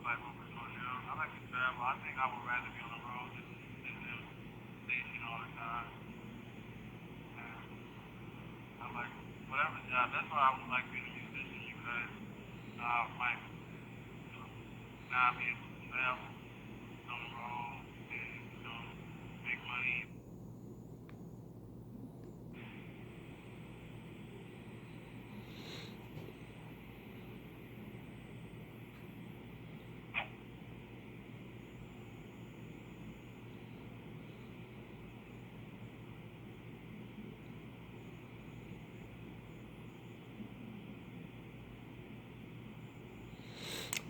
like what we're doing now. I like to travel. I think I would rather be on the road than station all the time. And I like whatever job. That's why I would like being a musician because I might not be able to travel on the road and make money.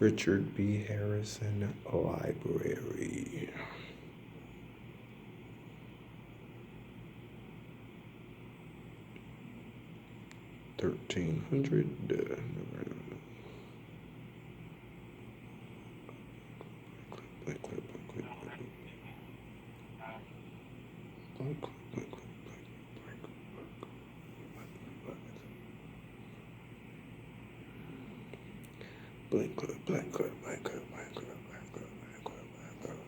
Richard B. Harrison Library. 1300. Black club, black club, black club, black club, black club, black club, black club.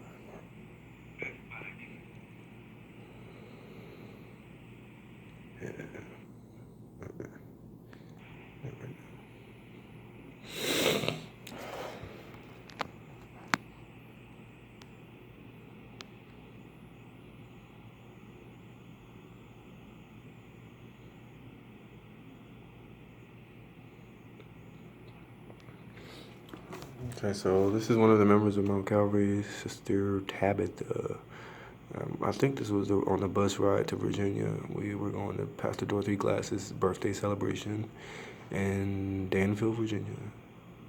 Yeah. Okay, so this is one of the members of Mount Calvary, Sister Tabitha. I think this was on the bus ride to Virginia. We were going to Pastor Dorothy Glass's birthday celebration in Danville, Virginia.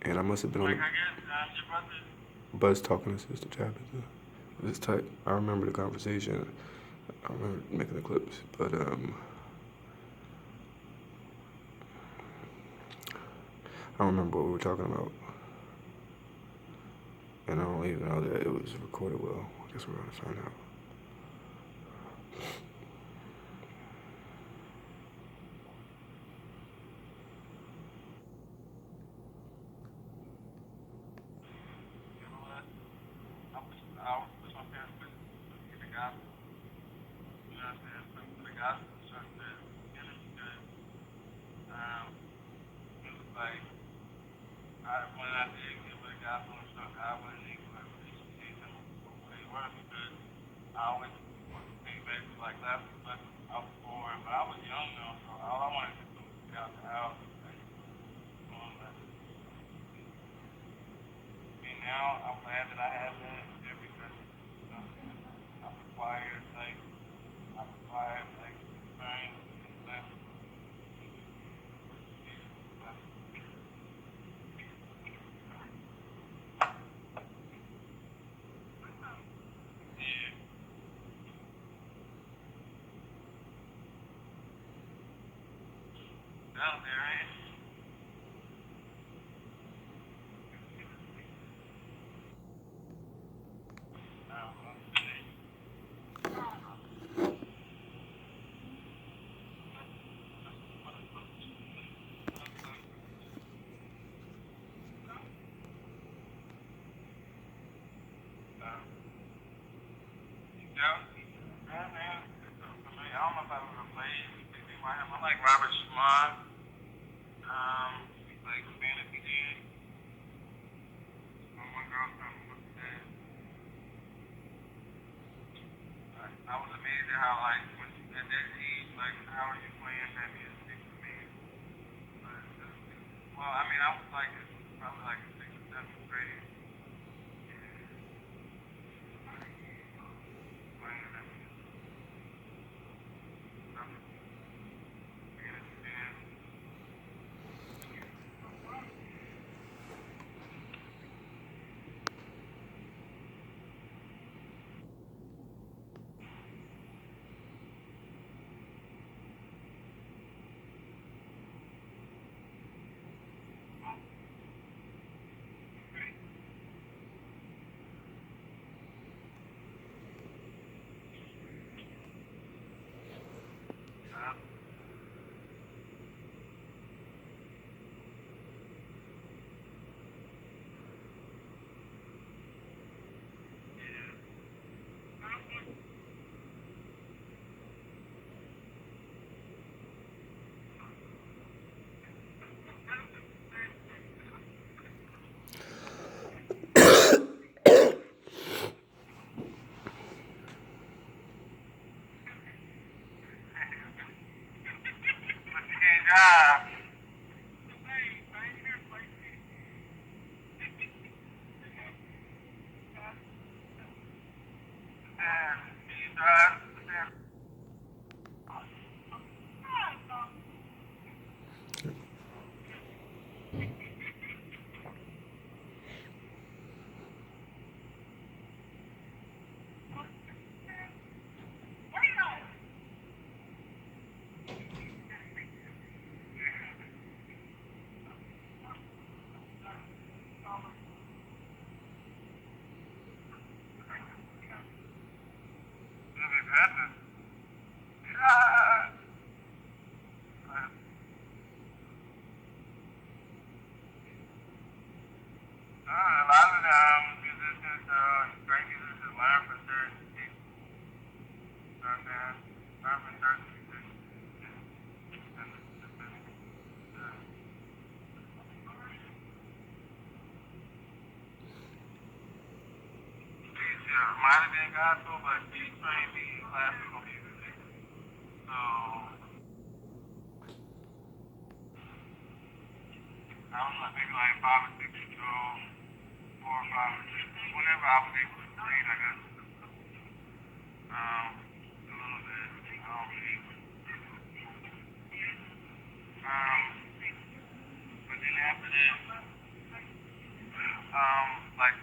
And I must have been on Like the I guess your brother. bus talking to Sister Tabitha. This type, I remember the conversation. I remember making the clips, but I don't remember what we were talking about. And I don't even know that it was recorded well. I guess we're gonna find out. You know what? I was push my parents to the gospel. You know what I'm saying? For the gospel, certain because it was like when I did get with the gospel and stuff, I wasn't able to appreciate them for who they were because I always think back to like last lesson I was born, but I was young though, so all I wanted to do was get out the house and like, and now I'm glad that I have that there because I'm required like experience and lessons. Yeah, down there, ain't it? Down, down there. For me, I don't know if I've ever played anything by him. I like Robert Schmott. Like fantasy did. My girlfriend was there. I was amazed at how like when at that age, like how are you playing that music for me? But, well, I mean, I was like probably like in sixth or seventh grade. Playing that music. A lot of the musicians, great musicians learn from certain people. You know what I'm saying? Learn from certain musicians. Might have been gospel, but she trained me in classical music. So I was like maybe like 5 or 6 years old, 4 or 5 or 6. Whenever I was able to read, I guess. A little bit. I don't really. But then after that, like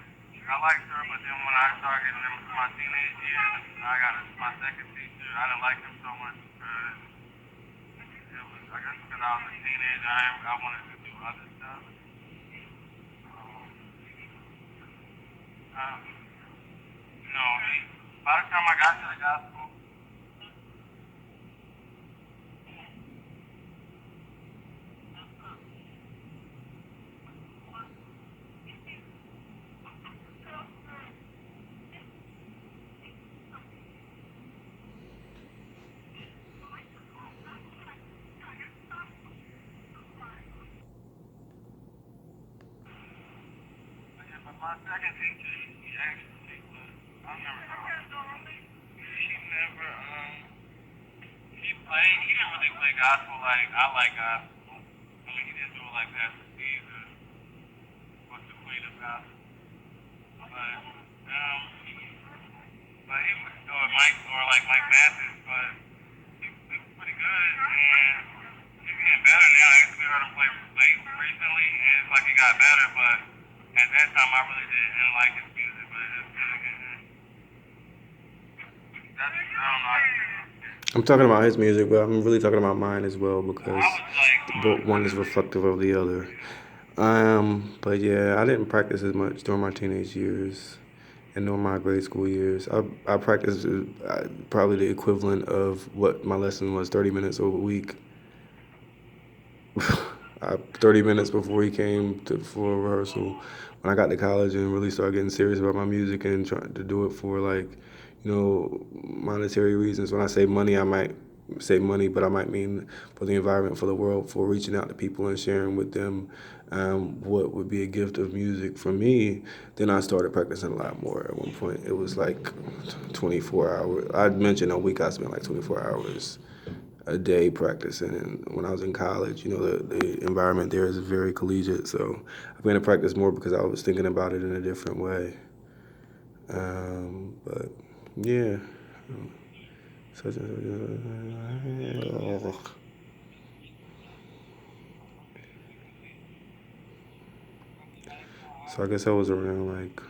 I liked her, but then when I started getting into my teenage years, I got my second teacher. I didn't like him so much because it was, I guess, because I was a teenager. I wanted to do other stuff. No, by the time I got to the gospel, but my second teacher, he actually was, I remember talking. He never, he didn't really play gospel like I like gospel. I mean, he didn't do it like that for Jesus was the queen of gospel. But he was, or like Mike Mathis, but he was pretty good, and he's getting better now. I actually heard him play late recently, and it's like he got better, but at that time I really didn't like his music, but it's really good. That's, I don't know. I'm talking about his music, but I'm really talking about mine as well because I was one is reflective of the other. But yeah, I didn't practice as much during my teenage years and during my grade school years. I practiced probably the equivalent of what my lesson was, 30 minutes a week. 30 minutes before he came for rehearsal. When I got to college and really started getting serious about my music and trying to do it for like, monetary reasons. When I say money, I might say money, but I might mean for the environment, for the world, for reaching out to people and sharing with them what would be a gift of music for me. Then I started practicing a lot more. At one point, it was like 24 hours. I mentioned a week I spent like 24 hours a day practicing. And when I was in college, the environment there is very collegiate. So I began to practice more because I was thinking about it in a different way. But yeah. So I guess I was around like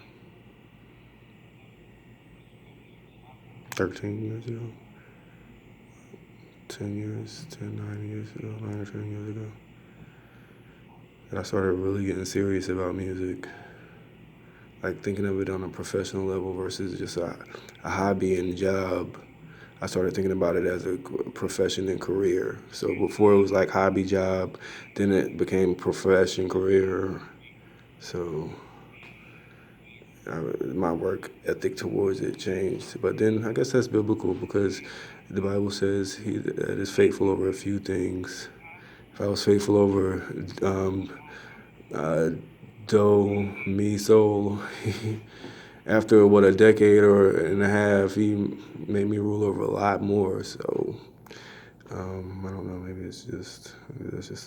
13 years ago. 10 years, 9 years ago, 9 or 10 years ago. And I started really getting serious about music. Like thinking of it on a professional level versus just a hobby and job. I started thinking about it as a profession and career. So before it was like hobby, job, then it became profession, career. So my work ethic towards it changed. But then I guess that's biblical because the Bible says he that is faithful over a few things. If I was faithful over uh, do, me, soul, after what, a decade or and a half, he made me rule over a lot more. So I don't know. Maybe that's just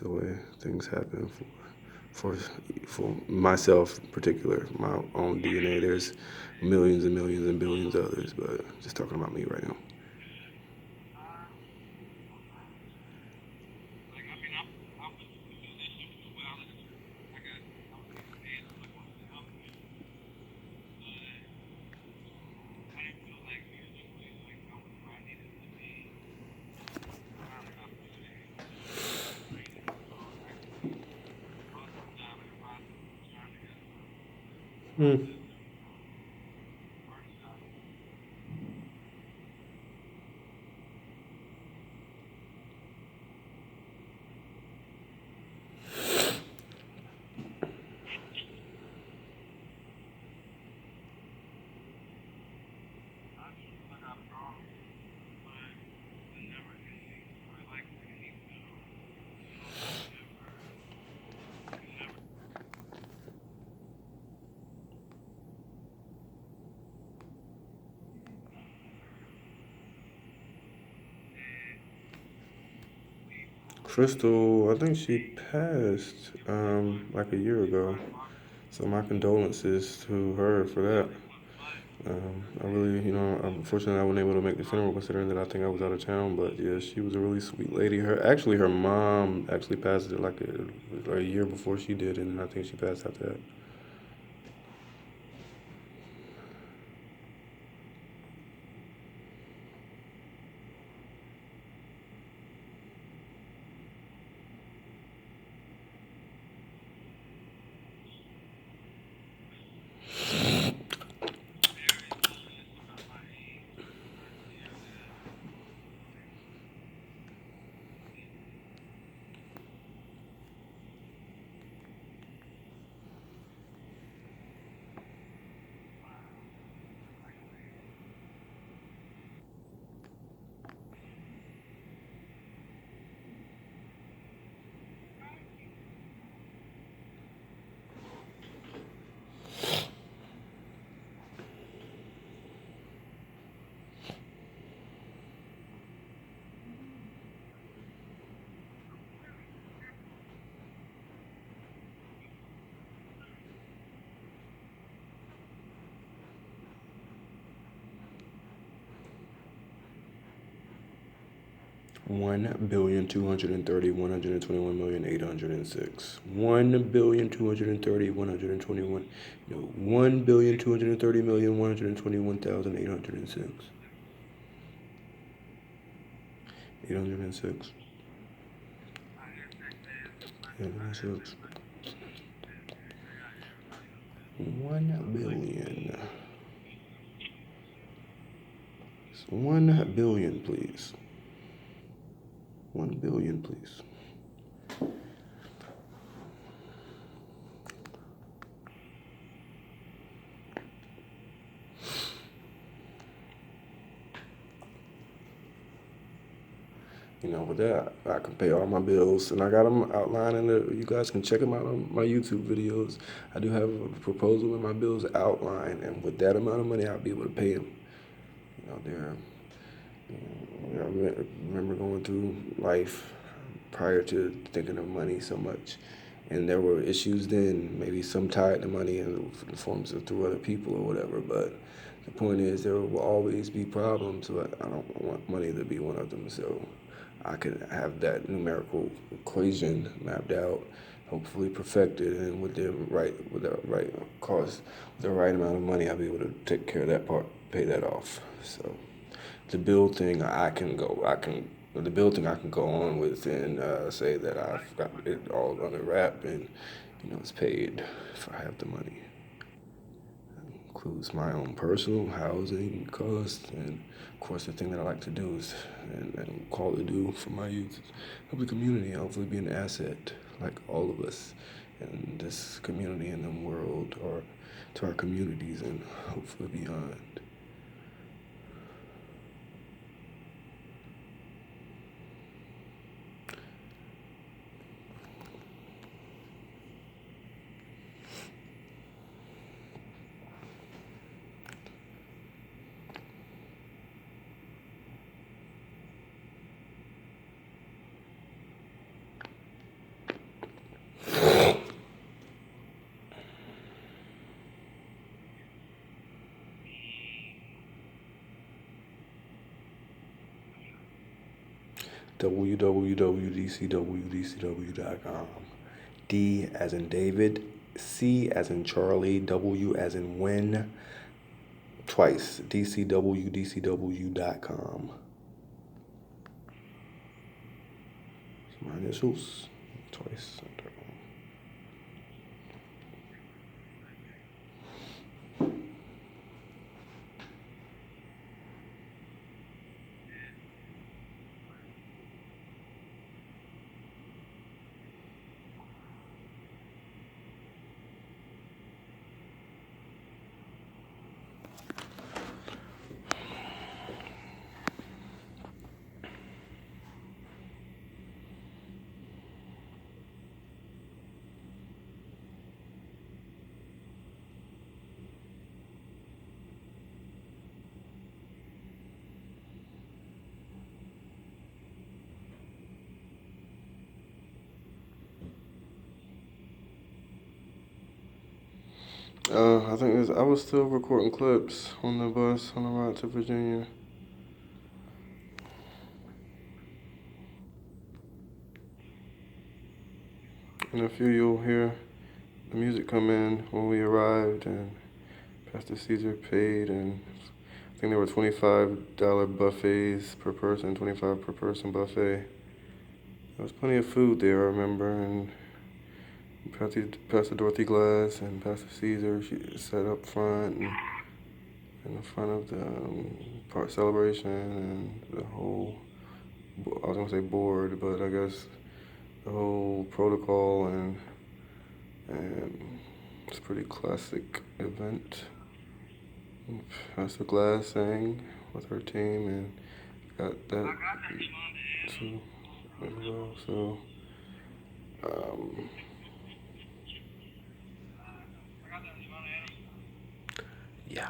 the way things happen for for myself in particular, my own DNA. There's millions and millions and billions of others, but just talking about me right now. Like I mean, I was a musician for a while. I was in a band, so I wanted to help you, but I didn't feel like musically, like I was where I needed to be. Found an opportunity to training, so I actually lost my job in the process of trying to get Hmm. process and workshop. I just feel like I've grown, but it's never ending. Or like any field, you know, you never. And people, Crystal, I think she passed yeah, but like a year ago. everybody walks So my condolences to her for that. really was but I and really, unfortunately, I wasn't able to make the funeral considering that I think I was out of town. But yeah, she was a really sweet lady. Her mom actually passed it like a year before she did, and I think she passed after that. 1,230,121,806. 1,230,121. No, 1,230,121,806. 806. 806. 1 billion. 1 billion, please. 1 billion, please. With that, I can pay all my bills, and I got them outlined in the. You guys can check them out on my YouTube videos. I do have a proposal in my bills outlined, and with that amount of money, I'll be able to pay them. They're. I remember going through life prior to thinking of money so much, and there were issues then. Maybe some tied to money in the forms of through other people or whatever, but. The point is, there will always be problems, but I don't want money to be one of them. So I could have that numerical equation mapped out, hopefully perfected, and with the right cost, the right amount of money, I'll be able to take care of that part, pay that off. So the bill thing, the bill thing I can go on with and say that I've got it all under wrap and it's paid if I have the money. Includes my own personal housing costs, and of course the thing that I like to do is and call to do for my youth, help the community, hopefully be an asset like all of us in this community and the world, or to our communities and hopefully beyond. www.dcwdcw.com. D as in David, C as in Charlie, W as in Win, twice, dcwdcw.com. My initials, twice. I think I was still recording clips on the bus on the ride to Virginia. In a few, you'll hear the music come in when we arrived, and Pastor Caesar paid, and I think there were $25 buffets per person, 25 per person buffet. There was plenty of food there, I remember, and Pastor Dorothy Glass and Pastor Caesar, she sat up front and in the front of the part celebration and the whole, I was gonna say board, but I guess the whole protocol and it's a pretty classic event. Pastor Glass sang with her team and got that too as well. So yeah.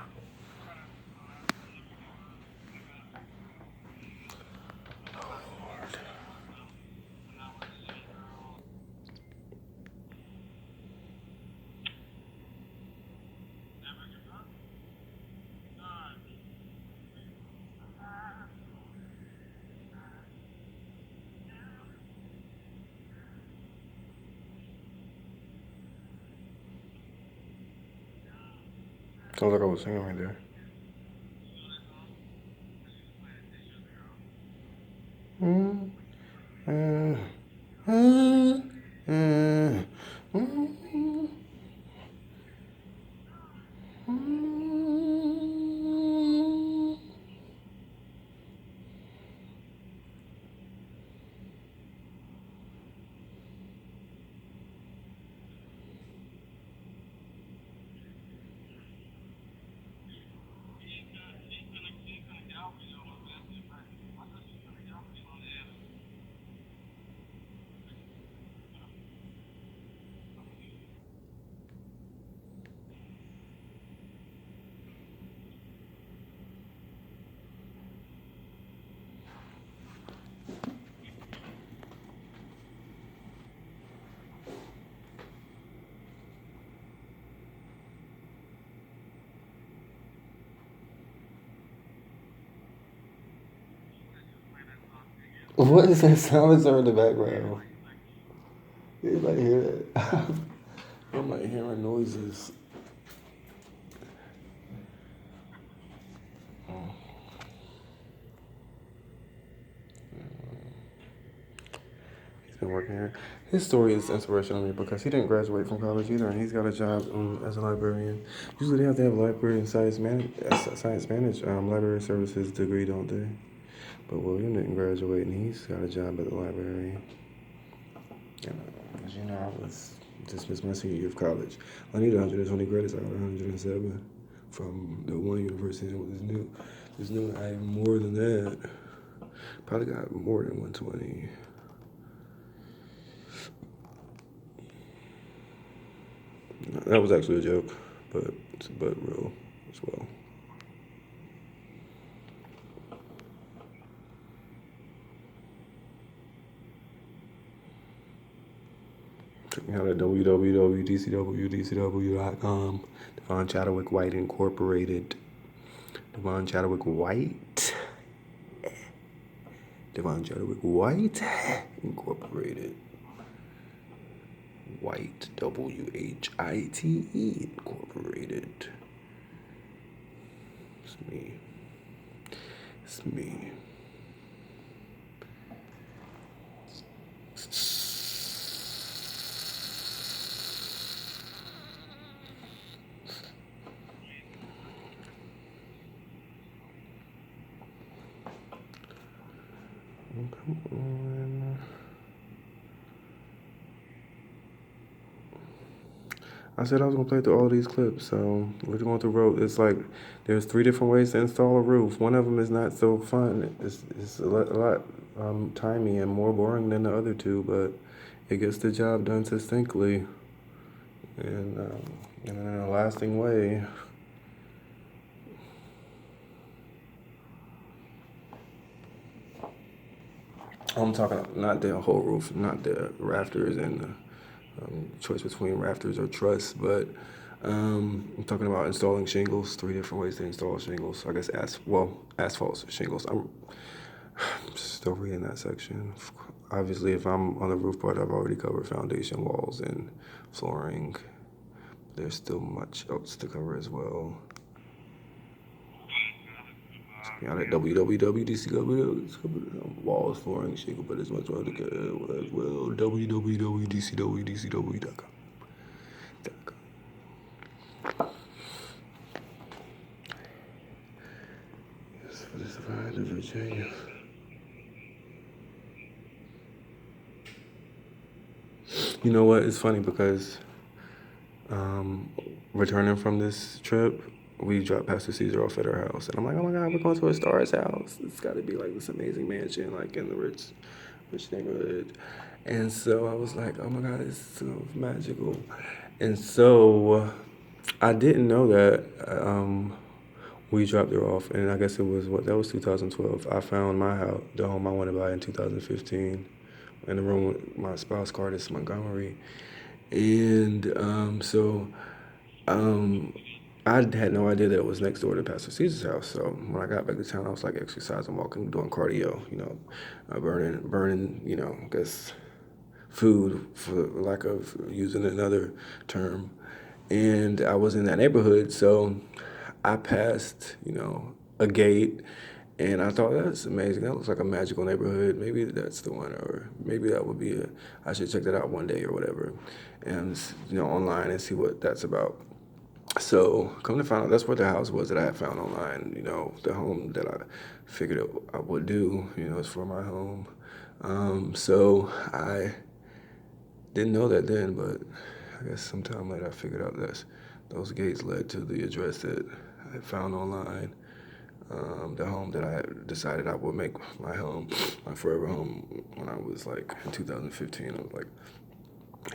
Sounds like I was singing right there. Mm, uh, uh, uh, mm, mm. What is that sound in the background? Anybody hear that? I'm like hearing noises. He's been working here. His story is inspirational to me because he didn't graduate from college either, and he's got a job as a librarian. Usually, they have to have a library and science managed library services degree, don't they? But William didn't graduate, and he's got a job at the library. And, as you know, I was dismissed my senior year of college. I need 120 credits out of 107 from the one university. And this new, I have more than that. Probably got more than 120. That was actually a joke, but real as well. Check me out at www.dcwdcw.com. Davon Chadwick White Incorporated. Davon Chadwick White. Devon White Incorporated. White, WHITE Incorporated. It's me. It's me. Come on. I said I was gonna play through all these clips, so we're going through road. It's like there's 3 different ways to install a roof. One of them is not so fun. It's a lot timey and more boring than the other two, but it gets the job done succinctly and in a lasting way. I'm talking not the whole roof, not the rafters and the choice between rafters or truss, but I'm talking about installing shingles. 3 different ways to install shingles. I guess asphalt shingles. I'm still reading that section. Obviously, if I'm on the roof part, I've already covered foundation, walls, and flooring. There's still much else to cover as well. Out at www.dcw walls, flooring, shingle, but as much as well. www.dcw.com. Yes, for this ride to Virginia. You know what? It's funny because returning from this trip, we dropped Pastor Caesar off at our house, and I'm like, oh my God, we're going to a star's house. It's got to be like this amazing mansion, like in the rich neighborhood. And so I was like, oh my God, it's so magical. And so I didn't know that. We dropped her off, and I guess it was that was 2012. I found my house, the home I wanted to buy in 2015, in the room with my spouse, Cardis Montgomery. And I had no idea that it was next door to Pastor Caesar's house. So when I got back to town, I was like exercising, walking, doing cardio, burning, I guess food for lack of using another term. And I was in that neighborhood, so I passed, a gate, and I thought that's amazing. That looks like a magical neighborhood. Maybe that's the one, or maybe that would be I should check that out one day or whatever, and online and see what that's about. So come to find out, that's where the house was that I had found online. The home that I figured I would do. It's for my home. So I didn't know that then, but I guess sometime later I figured out that those gates led to the address that I had found online. The home that I had decided I would make my home, my forever home, when I was like in 2015. I was like,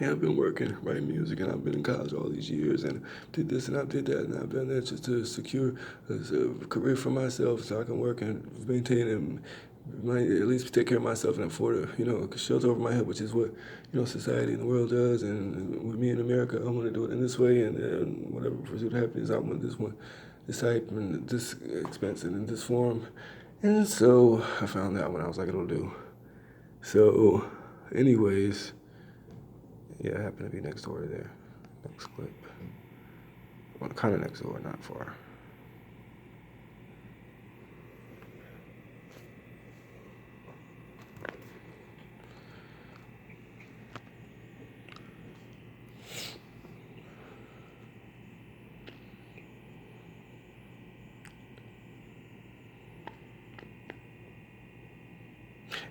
yeah, I've been working, writing music, and I've been in college all these years, and did this and I did that, and I've been there just to secure a career for myself so I can work and maintain and at least take care of myself and afford a shelter over my head, which is what society and the world does. And with me in America, I want to do it in this way, and whatever pursuit happens, I want this type and this expense and in this form. And so I found that when I was like, it'll do. So, anyways. Yeah, I happen to be next door to there. Next clip. Well, kind of next door, not far.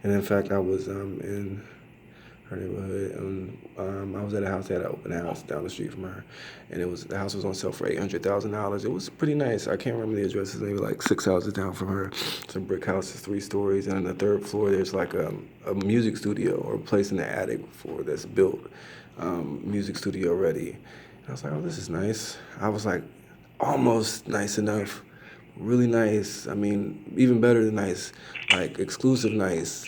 And in fact, I was in her neighborhood, and I was at a house that had an open house down the street from her, and the house was on sale for $800,000. It was pretty nice. I can't remember the address. It's maybe like 6 houses down from her. It's a brick house, it's 3 stories, and on the third floor there's like a music studio or a place in the attic that's built, music studio ready. And I was like, oh, this is nice. I was like, almost nice enough. Really nice. I mean, even better than nice, like exclusive nice.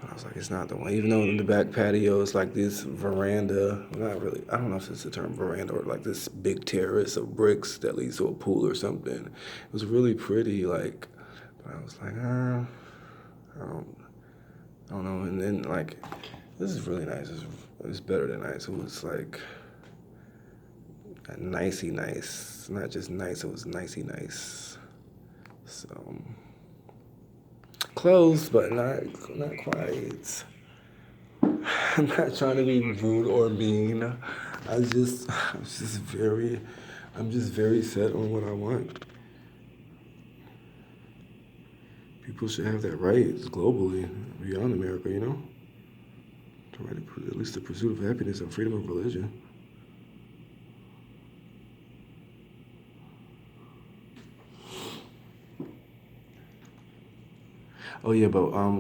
I was like, it's not the one. Even though in the back patio, it's like this veranda. Not really. I don't know if it's the term veranda or like this big terrace of bricks that leads to a pool or something. It was really pretty. But I was like, I don't. I don't know. And then like, this is really nice. It's better than nice. It was like a nicey nice, not just nice. It was nicey nice. So close, but not quite. I'm not trying to be rude or mean. I'm just very set on what I want. People should have that right globally, beyond America, you know? The right to, at least the pursuit of happiness and freedom of religion. Oh yeah, but